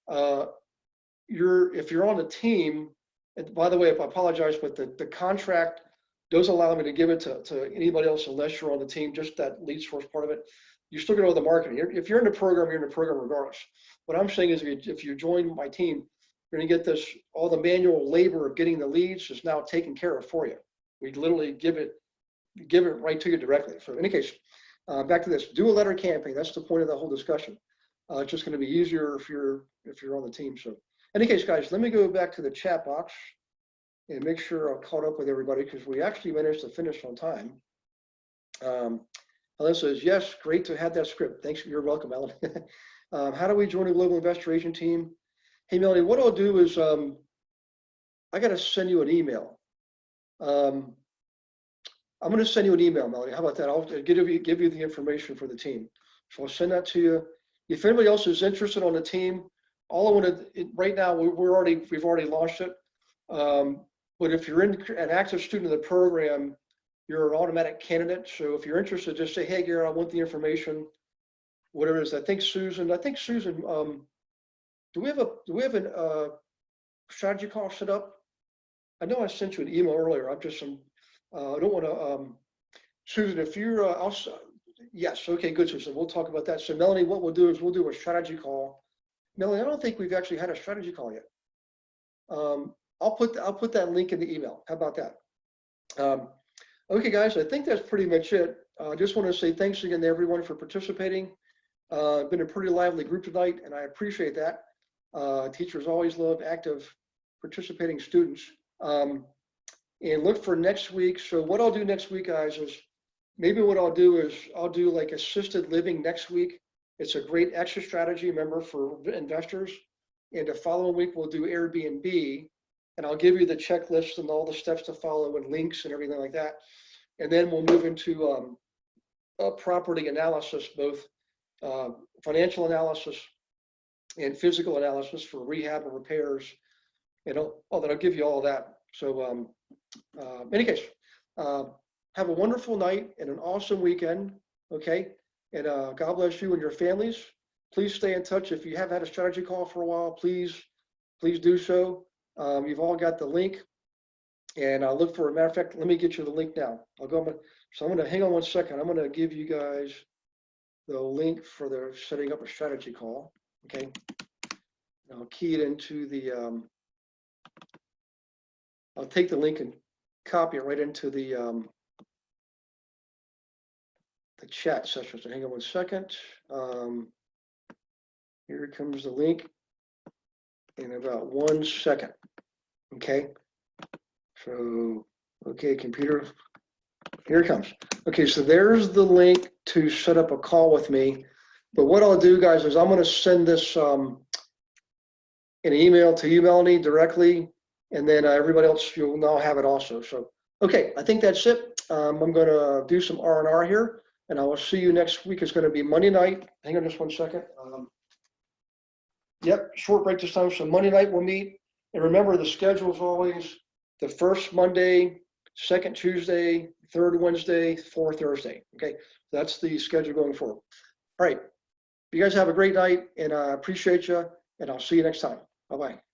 if you're on the team, and by the way, I apologize, but the contract doesn't allow me to give it to anybody else unless you're on the team, just that lead source part of it. You still get all the marketing. If you're in the program, you're in the program regardless. What I'm saying is if you join my team, you're gonna get this, all the manual labor of getting the leads is now taken care of for you. We literally give it right to you directly. So in any case, back to this, do a letter campaign. That's the point of the whole discussion. It's just gonna be easier if you're on the team. So in any case, guys, let me go back to the chat box and make sure I'm caught up with everybody because we actually managed to finish on time. Alan says, yes, great to have that script. Thanks, you're welcome, Alan. How do we join a global investor agent team? Hey, Melanie, what I'll do is I got to send you an email. I'm going to send you an email, Melanie. How about that? I'll give you the information for the team. So I'll send that to you. If anybody else is interested on the team, all I want to, right now, we've already launched it. But if you're an active student of the program, you're an automatic candidate. So if you're interested, just say, hey, Gary, I want the information, whatever it is. I think Susan, do we have a strategy call set up? I know I sent you an email earlier. I'm just, I don't want to, Susan, if you're, yes, okay, good, Susan. We'll talk about that. So Melanie, what we'll do is we'll do a strategy call. Melanie, I don't think we've actually had a strategy call yet. I'll put that link in the email. How about that? Okay, guys, I think that's pretty much it. I just want to say thanks again to everyone for participating. Been a pretty lively group tonight, and I appreciate that. Teachers always love active participating students. And look for next week. So what I'll do next week, guys, is maybe what I'll do is I'll do like assisted living next week. It's a great extra strategy, remember, for investors. And the following week, we'll do Airbnb. And I'll give you the checklist and all the steps to follow and links and everything like that. And then we'll move into property analysis, both financial analysis and physical analysis for rehab and repairs. And I'll give you all of that. So in any case, have a wonderful night and an awesome weekend, okay? And God bless you and your families. Please stay in touch. If you have had a strategy call for a while, please do so. You've all got the link, and I'll look for a matter of fact. Let me get you the link now. I'm going to hang on one second. I'm going to give you guys the link for the setting up a strategy call. Okay, and I'll key it into the. I'll take the link and copy it right into the chat session. So hang on one second. Here comes the link in about 1 second. Okay, so, okay, computer, here it comes. Okay, so there's the link to set up a call with me. But what I'll do, guys, is I'm going to send this an email to you, Melanie, directly, and then everybody else, you'll now have it also. So, okay, I think that's it. I'm going to do some R&R here, and I will see you next week. It's going to be Monday night. Hang on just 1 second. Yep, short break this time. So Monday night we'll meet. And remember, the schedule is always the first Monday, second Tuesday, third Wednesday, fourth Thursday. Okay, that's the schedule going forward. All right, you guys have a great night, and I appreciate you, and I'll see you next time. Bye-bye.